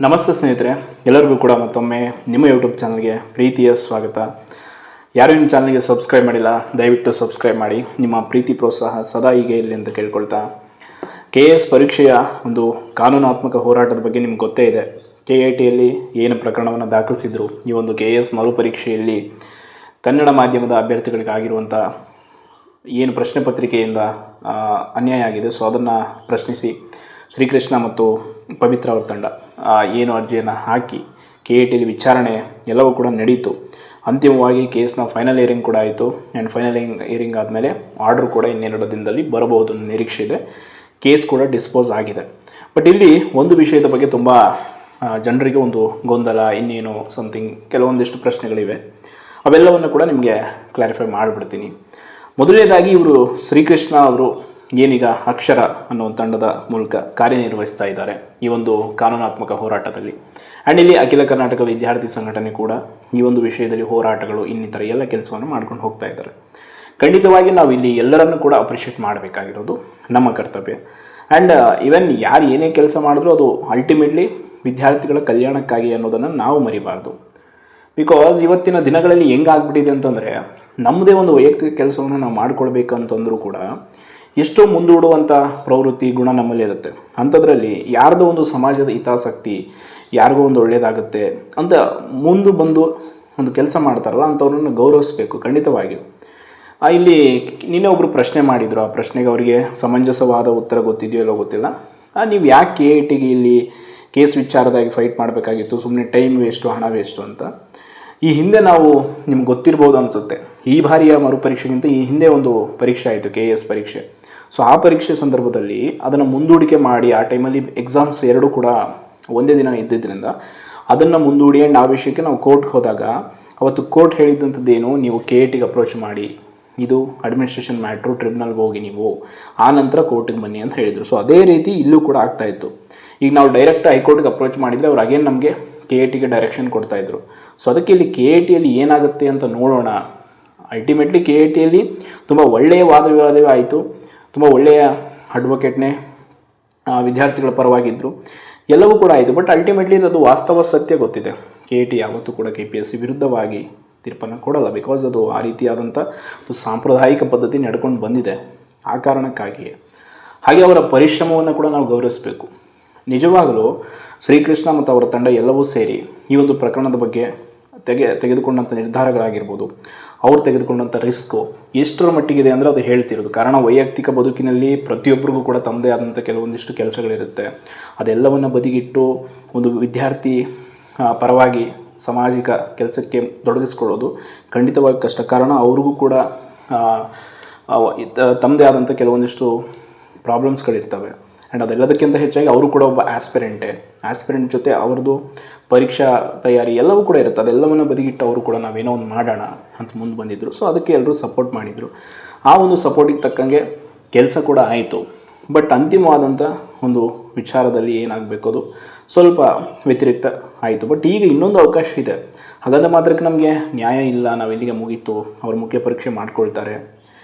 ನಮಸ್ತೆ ಸ್ನೇಹಿತರೆ, ಎಲ್ಲರಿಗೂ ಕೂಡ ಮತ್ತೊಮ್ಮೆ ನಿಮ್ಮ ಯೂಟ್ಯೂಬ್ ಚಾನಲ್ಗೆ ಪ್ರೀತಿಯ ಸ್ವಾಗತ. ಯಾರು ನಿಮ್ಮ ಚಾನಲ್ಗೆ ಸಬ್ಸ್ಕ್ರೈಬ್ ಮಾಡಿಲ್ಲ, ದಯವಿಟ್ಟು ಸಬ್ಸ್ಕ್ರೈಬ್ ಮಾಡಿ. ನಿಮ್ಮ ಪ್ರೀತಿ ಪ್ರೋತ್ಸಾಹ ಸದಾ ಹೀಗೆ ಇರಲಿ ಅಂತ ಕೇಳ್ಕೊಳ್ತಾ, KS ಪರೀಕ್ಷೆಯ ಒಂದು ಕಾನೂನಾತ್ಮಕ ಹೋರಾಟದ ಬಗ್ಗೆ ನಿಮ್ಗೆ ಗೊತ್ತೇ ಇದೆ. KATಯಲ್ಲಿ ಏನು ಪ್ರಕರಣವನ್ನು ದಾಖಲಿಸಿದ್ರು, ಈ ಒಂದು KS ಮರುಪರೀಕ್ಷೆಯಲ್ಲಿ ಕನ್ನಡ ಮಾಧ್ಯಮದ ಅಭ್ಯರ್ಥಿಗಳಿಗಾಗಿರುವಂಥ ಏನು ಪ್ರಶ್ನೆ ಪತ್ರಿಕೆಯಿಂದ ಅನ್ಯಾಯ ಆಗಿದೆ, ಸೊ ಅದನ್ನು ಪ್ರಶ್ನಿಸಿ ಶ್ರೀಕೃಷ್ಣ ಮತ್ತು ಪವಿತ್ರ ಅವ್ರ ತಂಡ ಏನು ಅರ್ಜಿಯನ್ನು ಹಾಕಿ KATಯಲ್ಲಿ ವಿಚಾರಣೆ ಎಲ್ಲವೂ ಕೂಡ ನಡೀತು. ಅಂತಿಮವಾಗಿ ಕೇಸ್ನ ಫೈನಲ್ ಹಿಯರಿಂಗ್ ಕೂಡ ಆಯಿತು. ಆ್ಯಂಡ್ ಫೈನಲ್ ಹಿಯರಿಂಗ್ ಆದಮೇಲೆ ಆರ್ಡರ್ ಕೂಡ ಇನ್ನೆರಡು ದಿನದಲ್ಲಿ ಬರಬಹುದು ಅನ್ನೋ ನಿರೀಕ್ಷೆ ಇದೆ. ಕೇಸ್ ಕೂಡ ಡಿಸ್ಪೋಸ್ ಆಗಿದೆ. ಬಟ್ ಇಲ್ಲಿ ಒಂದು ವಿಷಯದ ಬಗ್ಗೆ ತುಂಬ ಜನರಿಗೆ ಒಂದು ಗೊಂದಲ, ಇನ್ನೇನು ಸಮಥಿಂಗ್ ಕೆಲವೊಂದಿಷ್ಟು ಪ್ರಶ್ನೆಗಳಿವೆ. ಅವೆಲ್ಲವನ್ನು ಕೂಡ ನಿಮಗೆ ಕ್ಲಾರಿಫೈ ಮಾಡಿಬಿಡ್ತೀನಿ. ಮೊದಲನೇದಾಗಿ ಇವರು ಶ್ರೀಕೃಷ್ಣ ಅವರು ಏನೀಗ ಅಕ್ಷರ ಅನ್ನೋ ತಂಡದ ಮೂಲಕ ಕಾರ್ಯನಿರ್ವಹಿಸ್ತಾ ಇದ್ದಾರೆ ಈ ಒಂದು ಕಾನೂನಾತ್ಮಕ ಹೋರಾಟದಲ್ಲಿ. ಆ್ಯಂಡ್ ಇಲ್ಲಿ ಅಖಿಲ ಕರ್ನಾಟಕ ವಿದ್ಯಾರ್ಥಿ ಸಂಘಟನೆ ಕೂಡ ಈ ಒಂದು ವಿಷಯದಲ್ಲಿ ಹೋರಾಟಗಳು ಇನ್ನಿತರ ಎಲ್ಲ ಕೆಲಸವನ್ನು ಮಾಡ್ಕೊಂಡು ಹೋಗ್ತಾ ಇದ್ದಾರೆ. ಖಂಡಿತವಾಗಿ ನಾವು ಇಲ್ಲಿ ಎಲ್ಲರನ್ನೂ ಕೂಡ ಅಪ್ರಿಷಿಯೇಟ್ ಮಾಡಬೇಕಾಗಿರೋದು ನಮ್ಮ ಕರ್ತವ್ಯ. ಆ್ಯಂಡ್ ಈವನ್ ಯಾರು ಏನೇ ಕೆಲಸ ಮಾಡಿದ್ರೂ ಅದು ಅಲ್ಟಿಮೇಟ್ಲಿ ವಿದ್ಯಾರ್ಥಿಗಳ ಕಲ್ಯಾಣಕ್ಕಾಗಿ ಅನ್ನೋದನ್ನು ನಾವು ಮರಿಬಾರ್ದು. ಬಿಕಾಸ್ ಇವತ್ತಿನ ದಿನಗಳಲ್ಲಿ ಹೆಂಗಾಗ್ಬಿಟ್ಟಿದೆ ಅಂತಂದರೆ, ನಮ್ಮದೇ ಒಂದು ವೈಯಕ್ತಿಕ ಕೆಲಸವನ್ನು ನಾವು ಮಾಡ್ಕೊಳ್ಬೇಕಂತಂದರೂ ಕೂಡ ಎಷ್ಟೋ ಮುಂದೂಡುವಂಥ ಪ್ರವೃತ್ತಿ ಗುಣ ನಮ್ಮಲ್ಲಿ ಇರುತ್ತೆ. ಅಂಥದ್ರಲ್ಲಿ ಯಾರ್ದೋ ಒಂದು ಸಮಾಜದ ಹಿತಾಸಕ್ತಿ, ಯಾರಿಗೋ ಒಂದು ಒಳ್ಳೆಯದಾಗುತ್ತೆ ಅಂತ ಮುಂದೆ ಬಂದು ಒಂದು ಕೆಲಸ ಮಾಡ್ತಾರಲ್ಲ, ಅಂಥವ್ರನ್ನ ಗೌರವಿಸಬೇಕು ಖಂಡಿತವಾಗಿಯೂ. ಇಲ್ಲಿ ನಿನ್ನೆ ಒಬ್ಬರು ಪ್ರಶ್ನೆ ಮಾಡಿದರು. ಆ ಪ್ರಶ್ನೆಗೆ ಅವರಿಗೆ ಸಮಂಜಸವಾದ ಉತ್ತರ ಗೊತ್ತಿದೆಯೋ ಇಲ್ಲೋ ಗೊತ್ತಿಲ್ಲ. ನೀವು ಯಾಕೆ KATಗೆ ಇಲ್ಲಿ ಕೇಸ್ ವಿಚಾರದಾಗಿ ಫೈಟ್ ಮಾಡಬೇಕಾಗಿತ್ತು, ಸುಮ್ಮನೆ ಟೈಮ್ ವೇಸ್ಟು, ಹಣ ವೇಸ್ಟು ಅಂತ. ಈ ಹಿಂದೆ ನಾವು ನಿಮ್ಗೆ ಗೊತ್ತಿರ್ಬೋದು ಅನಿಸುತ್ತೆ, ಈ ಬಾರಿಯ ಮರುಪರೀಕ್ಷೆಗಿಂತ ಈ ಹಿಂದೆ ಒಂದು ಪರೀಕ್ಷೆ ಆಯಿತು, KS ಪರೀಕ್ಷೆ. ಸೊ ಆ ಪರೀಕ್ಷೆ ಸಂದರ್ಭದಲ್ಲಿ ಅದನ್ನು ಮುಂದೂಡಿಕೆ ಮಾಡಿ, ಆ ಟೈಮಲ್ಲಿ ಎಕ್ಸಾಮ್ಸ್ ಎರಡೂ ಕೂಡ ಒಂದೇ ದಿನ ಇದ್ದಿದ್ದರಿಂದ ಅದನ್ನು ಮುಂದೂಡಿ ಆ್ಯಂಡ್ ಆ ವಿಷಯಕ್ಕೆ ನಾವು ಕೋರ್ಟ್ಗೆ ಹೋದಾಗ ಅವತ್ತು ಕೋರ್ಟ್ ಹೇಳಿದ್ದಂಥದ್ದೇನು, ನೀವು KATಗೆ ಅಪ್ರೋಚ್ ಮಾಡಿ, ಇದು ಅಡ್ಮಿನಿಸ್ಟ್ರೇಷನ್ ಮ್ಯಾಟ್ರು, ಟ್ರಿಬ್ಯುನಲ್ಗೆ ಹೋಗಿ ನೀವು ಆ ನಂತರ ಕೋರ್ಟಿಗೆ ಬನ್ನಿ ಅಂತ ಹೇಳಿದರು. ಸೊ ಅದೇ ರೀತಿ ಇಲ್ಲೂ ಕೂಡ ಆಗ್ತಾಯಿತ್ತು. ಈಗ ನಾವು ಡೈರೆಕ್ಟ್ ಹೈಕೋರ್ಟ್ಗೆ ಅಪ್ರೋಚ್ ಮಾಡಿದರೆ ಅವ್ರು ಅಗೇನ್ ನಮಗೆ KATಗೆ ಡೈರೆಕ್ಷನ್ ಕೊಡ್ತಾಯಿದ್ರು. ಸೊ ಅದಕ್ಕೆ ಇಲ್ಲಿ KATಯಲ್ಲಿ ಏನಾಗುತ್ತೆ ಅಂತ ನೋಡೋಣ. ಅಲ್ಟಿಮೇಟ್ಲಿ KATಯಲ್ಲಿ ತುಂಬ ಒಳ್ಳೆಯ ವಾದ ವಿವಾದವೇ ಆಯಿತು. ತುಂಬ ಒಳ್ಳೆಯ ಅಡ್ವೊಕೇಟ್ನೇ ವಿದ್ಯಾರ್ಥಿಗಳ ಪರವಾಗಿದ್ದರು, ಎಲ್ಲವೂ ಕೂಡ ಆಯಿತು. ಬಟ್ ಅಲ್ಟಿಮೇಟ್ಲಿ ಅದು ವಾಸ್ತವ ಸತ್ಯ ಗೊತ್ತಿದೆ, KAT ಯಾವತ್ತೂ ಕೂಡ KPSC ವಿರುದ್ಧವಾಗಿ ತೀರ್ಪನ್ನು ಕೊಡಲ್ಲ. ಬಿಕಾಸ್ ಅದು ಆ ರೀತಿಯಾದಂಥ ಒಂದು ಸಾಂಪ್ರದಾಯಿಕ ಪದ್ಧತಿ ನಡ್ಕೊಂಡು ಬಂದಿದೆ. ಆ ಕಾರಣಕ್ಕಾಗಿಯೇ ಹಾಗೆ ಅವರ ಪರಿಶ್ರಮವನ್ನು ಕೂಡ ನಾವು ಗೌರವಿಸಬೇಕು. ನಿಜವಾಗಲೂ ಶ್ರೀಕೃಷ್ಣ ಮತ್ತು ಅವರ ತಂಡ ಎಲ್ಲವೂ ಸೇರಿ ಈ ಒಂದು ಪ್ರಕರಣದ ಬಗ್ಗೆ ತೆಗೆದುಕೊಂಡಂಥ ನಿರ್ಧಾರಗಳಾಗಿರ್ಬೋದು, ಅವ್ರು ತೆಗೆದುಕೊಂಡಂಥ ರಿಸ್ಕು ಎಷ್ಟರ ಮಟ್ಟಿಗಿದೆ ಅಂದರೆ ಅದು ಹೇಳ್ತಿರೋದು. ಕಾರಣ ವೈಯಕ್ತಿಕ ಬದುಕಿನಲ್ಲಿ ಪ್ರತಿಯೊಬ್ಬರಿಗೂ ಕೂಡ ತಮ್ಮದೇ ಆದಂಥ ಕೆಲವೊಂದಿಷ್ಟು ಕೆಲಸಗಳಿರುತ್ತೆ. ಅದೆಲ್ಲವನ್ನು ಬದಿಗಿಟ್ಟು ಒಂದು ವಿದ್ಯಾರ್ಥಿ ಪರವಾಗಿ ಸಾಮಾಜಿಕ ಕೆಲಸಕ್ಕೆ ತೊಡಗಿಸ್ಕೊಳ್ಳೋದು ಖಂಡಿತವಾಗಿ ಕಷ್ಟ. ಕಾರಣ ಅವ್ರಿಗೂ ಕೂಡ ತಮ್ಮದೇ ಆದಂಥ ಕೆಲವೊಂದಿಷ್ಟು ಪ್ರಾಬ್ಲಮ್ಸ್ಗಳಿರ್ತವೆ. ಆ್ಯಂಡ್ ಅದೆಲ್ಲದಕ್ಕಿಂತ ಹೆಚ್ಚಾಗಿ ಅವರು ಕೂಡ ಒಬ್ಬ ಆಸ್ಪಿರೆಂಟ್ ಜೊತೆ ಅವ್ರದ್ದು ಪರೀಕ್ಷಾ ತಯಾರಿ ಎಲ್ಲವೂ ಕೂಡ ಇರುತ್ತೆ. ಅದೆಲ್ಲವನ್ನು ಬದಿಗಿಟ್ಟು ಅವರು ಕೂಡ ನಾವೇನೋ ಒಂದು ಮಾಡೋಣ ಅಂತ ಮುಂದೆ ಬಂದಿದ್ದರು. ಸೊ ಅದಕ್ಕೆ ಎಲ್ಲರೂ ಸಪೋರ್ಟ್ ಮಾಡಿದರು. ಆ ಒಂದು ಸಪೋರ್ಟಿಗೆ ತಕ್ಕಂಗೆ ಕೆಲಸ ಕೂಡ ಆಯಿತು. ಬಟ್ ಅಂತಿಮವಾದಂಥ ಒಂದು ವಿಚಾರದಲ್ಲಿ ಏನಾಗಬೇಕು ಅದು ಸ್ವಲ್ಪ ವ್ಯತಿರಿಕ್ತ ಆಯಿತು. ಬಟ್ ಈಗ ಇನ್ನೊಂದು ಅವಕಾಶ ಇದೆ. ಹಾಗಾದ ಮಾತ್ರಕ್ಕೆ ನಮಗೆ ನ್ಯಾಯ ಇಲ್ಲ, ನಾವು ಇಲ್ಲಿಗೆ ಮುಗೀತು, ಅವ್ರು ಮುಖ್ಯ ಪರೀಕ್ಷೆ ಮಾಡ್ಕೊಳ್ತಾರೆ,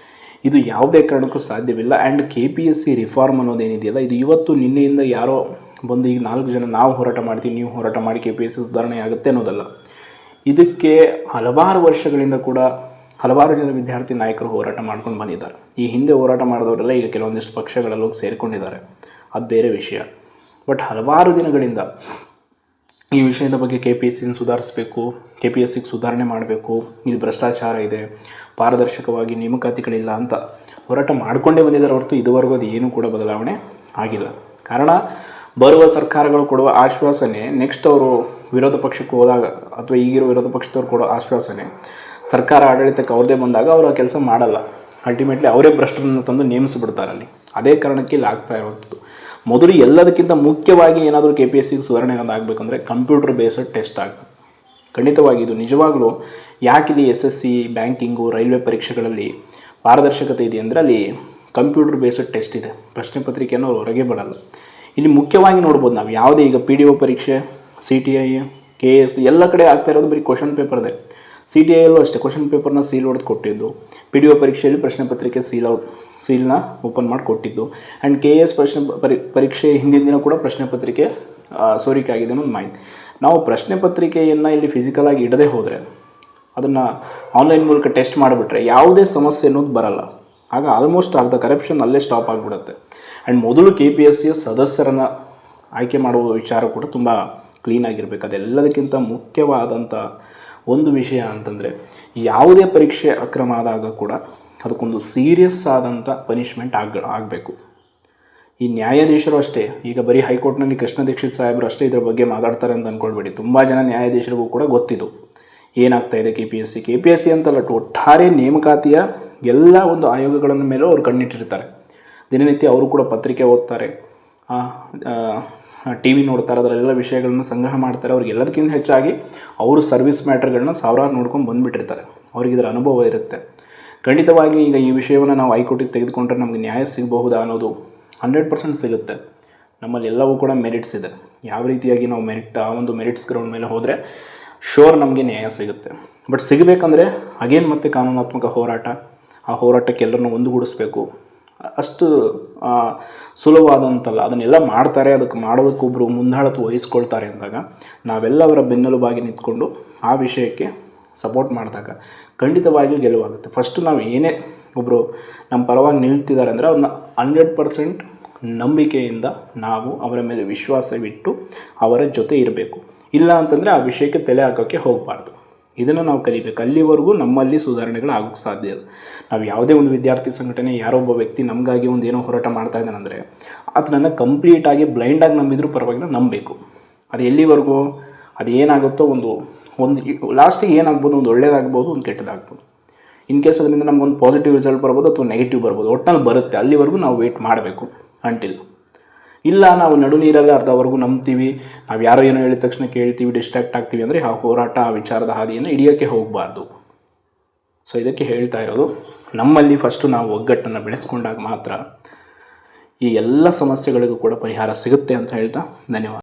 ಇದು ಯಾವುದೇ ಕಾರಣಕ್ಕೂ ಸಾಧ್ಯವಿಲ್ಲ. ಆ್ಯಂಡ್ KPSC ರಿಫಾರ್ಮ್ ಅನ್ನೋದೇನಿದೆಯಲ್ಲ, ಇದು ಇವತ್ತು ನಿನ್ನೆಯಿಂದ ಯಾರೋ ಬಂದು ಈಗ 4 ಜನ ನಾವು ಹೋರಾಟ ಮಾಡ್ತೀವಿ, ನೀವು ಹೋರಾಟ ಮಾಡಿ KPSC ಸುಧಾರಣೆ ಆಗುತ್ತೆ ಅನ್ನೋದಲ್ಲ. ಇದಕ್ಕೆ ಹಲವಾರು ವರ್ಷಗಳಿಂದ ಕೂಡ ಹಲವಾರು ಜನ ವಿದ್ಯಾರ್ಥಿ ನಾಯಕರು ಹೋರಾಟ ಮಾಡ್ಕೊಂಡು ಬಂದಿದ್ದಾರೆ. ಈ ಹಿಂದೆ ಹೋರಾಟ ಮಾಡಿದವರೆಲ್ಲ ಈಗ ಕೆಲವೊಂದಿಷ್ಟು ಪಕ್ಷಗಳಲ್ಲಿ ಹೋಗಿ ಸೇರಿಕೊಂಡಿದ್ದಾರೆ, ಅದು ಬೇರೆ ವಿಷಯ. ಬಟ್ ಹಲವಾರು ದಿನಗಳಿಂದ ಈ ವಿಷಯದ ಬಗ್ಗೆ KPSCನ ಸುಧಾರಿಸಬೇಕು, KPSCಗೆ ಸುಧಾರಣೆ ಮಾಡಬೇಕು, ಇಲ್ಲಿ ಭ್ರಷ್ಟಾಚಾರ ಇದೆ, ಪಾರದರ್ಶಕವಾಗಿ ನೇಮಕಾತಿಗಳಿಲ್ಲ ಅಂತ ಹೋರಾಟ ಮಾಡಿಕೊಂಡೇ ಬಂದಿದ್ದಾರೆ ಹೊರತು ಇದುವರೆಗೂ ಅದು ಏನೂ ಕೂಡ ಬದಲಾವಣೆ ಆಗಿಲ್ಲ. ಕಾರಣ ಬರುವ ಸರ್ಕಾರಗಳು ಕೊಡುವ ಆಶ್ವಾಸನೆ, ನೆಕ್ಸ್ಟ್ ಅವರು ವಿರೋಧ ಪಕ್ಷಕ್ಕೆ ಹೋದಾಗ ಅಥವಾ ಈಗಿರೋ ವಿರೋಧ ಪಕ್ಷದವ್ರು ಕೊಡೋ ಆಶ್ವಾಸನೆ, ಸರ್ಕಾರ ಆಡಳಿತಕ್ಕೆ ಅವ್ರದ್ದೇ ಬಂದಾಗ ಅವರು ಆ ಕೆಲಸ ಮಾಡಲ್ಲ. ಅಲ್ಟಿಮೇಟ್ಲಿ ಅವರೇ ಭ್ರಷ್ಟರನ್ನು ತಂದು ನೇಮಿಸಿಬಿಡ್ತಾರೆ ಅಲ್ಲಿ. ಅದೇ ಕಾರಣಕ್ಕೆ ಇಲ್ಲಿ ಆಗ್ತಾ ಇರೋದು. ಮೊದಲು ಎಲ್ಲದಕ್ಕಿಂತ ಮುಖ್ಯವಾಗಿ ಏನಾದರೂ KPSCಗೆ ಸುಧಾರಣೆ ಆಗಬೇಕಂದ್ರೆ ಕಂಪ್ಯೂಟರ್ ಬೇಸ್ಡ್ ಟೆಸ್ಟ್ ಆಗಬೇಕು. ಖಂಡಿತವಾಗಿ ಇದು ನಿಜವಾಗ್ಲೂ ಯಾಕಿಲ್ಲಿ SSC, ಬ್ಯಾಂಕಿಂಗು, ರೈಲ್ವೆ ಪರೀಕ್ಷೆಗಳಲ್ಲಿ ಪಾರದರ್ಶಕತೆ ಇದೆ ಅಂದರೆ ಅಲ್ಲಿ ಕಂಪ್ಯೂಟರ್ ಬೇಸ್ಡ್ ಟೆಸ್ಟ್ ಇದೆ. ಪ್ರಶ್ನೆ ಪತ್ರಿಕೆಯನ್ನು ಹೊರಗೆ ಬಿಡಲ್ಲ. ಇಲ್ಲಿ ಮುಖ್ಯವಾಗಿ ನೋಡ್ಬೋದು ನಾವು, ಯಾವುದೇ ಈಗ PDO ಪರೀಕ್ಷೆ, CTI, KS ಎಲ್ಲ ಕಡೆ ಆಗ್ತಾ ಇರೋದು ಬರೀ ಕ್ವಶನ್ ಪೇಪರ್ದೆ. CTIಯಲ್ಲೂ ಅಷ್ಟೇ ಕ್ವಶನ್ ಪೇಪರ್ನ ಸೀಲ್ ಹೊಡೆದು ಕೊಟ್ಟಿದ್ದು, PDO ಪರೀಕ್ಷೆಯಲ್ಲಿ ಪ್ರಶ್ನೆ ಪತ್ರಿಕೆ ಸೀಲ್ನ ಓಪನ್ ಮಾಡಿ ಕೊಟ್ಟಿದ್ದು, ಆ್ಯಂಡ್ KS ಪರೀಕ್ಷೆ ಹಿಂದಿನ ದಿನ ಕೂಡ ಪ್ರಶ್ನೆ ಪತ್ರಿಕೆ ಸೋರಿಕೆ ಆಗಿದೆ ಅನ್ನೋದು ಮಾಹಿತಿ. ನಾವು ಪ್ರಶ್ನೆ ಪತ್ರಿಕೆಯನ್ನು ಇಲ್ಲಿ ಫಿಸಿಕಲಾಗಿ ಇಡದೆ ಹೋದರೆ, ಅದನ್ನು ಆನ್ಲೈನ್ ಮೂಲಕ ಟೆಸ್ಟ್ ಮಾಡಿಬಿಟ್ರೆ ಯಾವುದೇ ಸಮಸ್ಯೆ ಅನ್ನೋದು ಬರಲ್ಲ. ಆಗ ಆಲ್ಮೋಸ್ಟ್ ಅರ್ಧ ಕರಪ್ಷನ್ ಅಲ್ಲೇ ಸ್ಟಾಪ್ ಆಗಿಬಿಡುತ್ತೆ. ಆ್ಯಂಡ್ ಮೊದಲು KPSCಯ ಸದಸ್ಯರನ್ನು ಆಯ್ಕೆ ಮಾಡುವ ವಿಚಾರ ಕೂಡ ತುಂಬ ಕ್ಲೀನಾಗಿರಬೇಕು. ಅದೆಲ್ಲದಕ್ಕಿಂತ ಮುಖ್ಯವಾದಂಥ ಒಂದು ವಿಷಯ ಅಂತಂದರೆ, ಯಾವುದೇ ಪರೀಕ್ಷೆ ಅಕ್ರಮ ಆದಾಗ ಕೂಡ ಅದಕ್ಕೊಂದು ಸೀರಿಯಸ್ ಆದಂಥ ಪನಿಷ್ಮೆಂಟ್ ಆಗಬೇಕು. ಈ ನ್ಯಾಯಾಧೀಶರು ಅಷ್ಟೇ, ಈಗ ಬರೀ ಹೈಕೋರ್ಟ್ನಲ್ಲಿ ಕೃಷ್ಣ ದೀಕ್ಷಿತ್ ಸಾಹೇಬರು ಅಷ್ಟೇ ಇದ್ರ ಬಗ್ಗೆ ಮಾತಾಡ್ತಾರೆ ಅಂತ ಅಂದ್ಕೊಳ್ಬೇಡಿ. ತುಂಬ ಜನ ನ್ಯಾಯಾಧೀಶರಿಗೂ ಕೂಡ ಗೊತ್ತಿದ್ದು ಏನಾಗ್ತಾ ಇದೆ KPSC ಅಂತಲ್ಲ, ಒಟ್ಟಾರೆ ನೇಮಕಾತಿಯ ಎಲ್ಲ ಒಂದು ಆಯೋಗಗಳ ಮೇಲೂ ಅವ್ರು ಕಣ್ಣಿಟ್ಟಿರ್ತಾರೆ. ದಿನನಿತ್ಯ ಅವರು ಕೂಡ ಪತ್ರಿಕೆ ಓದ್ತಾರೆ, TV ನೋಡ್ತಾರೆ, ಅದರೆಲ್ಲ ವಿಷಯಗಳನ್ನ ಸಂಗ್ರಹ ಮಾಡ್ತಾರೆ. ಅವ್ರಿಗೆ ಎಲ್ಲದಕ್ಕಿಂತ ಹೆಚ್ಚಾಗಿ ಅವರು ಸರ್ವಿಸ್ ಮ್ಯಾಟ್ರ್ಗಳನ್ನ ಸಾವಿರಾರು ನೋಡ್ಕೊಂಡು ಬಂದುಬಿಟ್ಟಿರ್ತಾರೆ. ಅವ್ರಿಗೆ ಇದರ ಅನುಭವ ಇರುತ್ತೆ. ಖಂಡಿತವಾಗಿ ಈಗ ಈ ವಿಷಯವನ್ನು ನಾವು ಹೈಕೋರ್ಟಿಗೆ ತೆಗೆದುಕೊಂಡ್ರೆ ನಮಗೆ ನ್ಯಾಯ ಸಿಗಬಹುದಾ ಅನ್ನೋದು 100% ಸಿಗುತ್ತೆ. ನಮ್ಮಲ್ಲಿ ಎಲ್ಲವೂ ಕೂಡ ಮೆರಿಟ್ಸ್ ಇದೆ. ಯಾವ ರೀತಿಯಾಗಿ ನಾವು ಆ ಒಂದು ಮೆರಿಟ್ಸ್ ಗ್ರೌಂಡ್ ಮೇಲೆ ಹೋದರೆ ಶೋರ್ ನಮಗೆ ನ್ಯಾಯ ಸಿಗುತ್ತೆ. ಬಟ್ ಸಿಗಬೇಕಂದ್ರೆ ಅಗೇನ್ ಮತ್ತೆ ಕಾನೂನಾತ್ಮಕ ಹೋರಾಟ, ಆ ಹೋರಾಟಕ್ಕೆ ಎಲ್ಲರನ್ನೂ ಒಂದುಗೂಡಿಸ್ಬೇಕು. ಅಷ್ಟು ಸುಲಭವಾದಂತಲ್ಲ. ಅದನ್ನೆಲ್ಲ ಮಾಡ್ತಾರೆ, ಅದಕ್ಕೆ ಮಾಡೋದಕ್ಕೊಬ್ಬರು ಮುಂದಾಳತ್ವ ವಹಿಸ್ಕೊಳ್ತಾರೆ ಅಂದಾಗ ನಾವೆಲ್ಲ ಅವರ ಬೆನ್ನೆಲುಬಾಗಿ ನಿಂತ್ಕೊಂಡು ಆ ವಿಷಯಕ್ಕೆ ಸಪೋರ್ಟ್ ಮಾಡಿದಾಗ ಖಂಡಿತವಾಗಿಯೂ ಗೆಲುವಾಗುತ್ತೆ. ಫಸ್ಟು ನಾವು ಏನೇ ಒಬ್ಬರು ನಮ್ಮ ಪರವಾಗಿ ನಿಲ್ತಿದ್ದಾರೆ ಅಂದರೆ ಅವ್ರನ್ನ 100% ನಂಬಿಕೆಯಿಂದ ನಾವು ಅವರ ಮೇಲೆ ವಿಶ್ವಾಸವಿಟ್ಟು ಅವರ ಜೊತೆ ಇರಬೇಕು. ಇಲ್ಲ ಅಂತಂದರೆ ಆ ವಿಷಯಕ್ಕೆ ತಲೆ ಹಾಕೋಕ್ಕೆ ಹೋಗಬಾರ್ದು. ಇದನ್ನು ನಾವು ಕಲಿಬೇಕು. ಅಲ್ಲಿವರೆಗೂ ನಮ್ಮಲ್ಲಿ ಸುಧಾರಣೆಗಳು ಆಗೋಕ್ಕೆ ಸಾಧ್ಯ ಇಲ್ಲ. ನಾವು ಯಾವುದೇ ಒಂದು ವಿದ್ಯಾರ್ಥಿ ಸಂಘಟನೆ, ಯಾರೊಬ್ಬ ವ್ಯಕ್ತಿ ನಮಗಾಗಿ ಒಂದು ಏನೋ ಹೋರಾಟ ಮಾಡ್ತಾ ಇದ್ದಾನಂದರೆ ಅದನ್ನು ಕಂಪ್ಲೀಟಾಗಿ ಬ್ಲೈಂಡಾಗಿ ನಂಬಿದ್ರೂ ಪರವಾಗಿಲ್ಲ, ನಂಬಬೇಕು. ಅದು ಎಲ್ಲಿವರೆಗೂ ಅದು ಏನಾಗುತ್ತೋ ಒಂದು ಲಾಸ್ಟಿಗೆ ಏನಾಗ್ಬೋದು, ಒಂದು ಒಳ್ಳೇದಾಗ್ಬೋದು, ಒಂದು ಕೆಟ್ಟದಾಗ್ಬೋದು. ಇನ್ ಕೇಸ್ ಅದರಿಂದ ನಮಗೊಂದು ಪಾಸಿಟಿವ್ ರಿಸಲ್ಟ್ ಬರ್ಬೋದು ಅಥವಾ ನೆಗೆಟಿವ್ ಬರ್ಬೋದು, ಒಟ್ಟಿನಲ್ಲಿ ಬರುತ್ತೆ. ಅಲ್ಲಿವರೆಗೂ ನಾವು ವೆಯ್ಟ್ ಮಾಡಬೇಕು. ಇಲ್ಲ ನಾವು ನಡು ನೀರಲ್ಲಿ ಅರ್ಧವರೆಗೂ ನಂಬ್ತೀವಿ, ನಾವು ಯಾರೋ ಏನೋ ಹೇಳಿದ ತಕ್ಷಣ ಕೇಳ್ತೀವಿ, ಡಿಸ್ಟ್ರಾಕ್ಟ್ ಆಗ್ತೀವಿ ಅಂದರೆ ಆ ಹೋರಾಟ, ಆ ವಿಚಾರದ ಹಾದಿಯನ್ನು ಹಿಡಿಯೋಕ್ಕೆ ಹೋಗಬಾರ್ದು. ಸೊ ಇದಕ್ಕೆ ಹೇಳ್ತಾ ಇರೋದು, ನಮ್ಮಲ್ಲಿ ಫಸ್ಟು ನಾವು ಒಗ್ಗಟ್ಟನ್ನು ಬೆಳೆಸ್ಕೊಂಡಾಗ ಮಾತ್ರ ಈ ಎಲ್ಲ ಸಮಸ್ಯೆಗಳಿಗೂ ಕೂಡ ಪರಿಹಾರ ಸಿಗುತ್ತೆ ಅಂತ ಹೇಳ್ತಾ ಧನ್ಯವಾದ.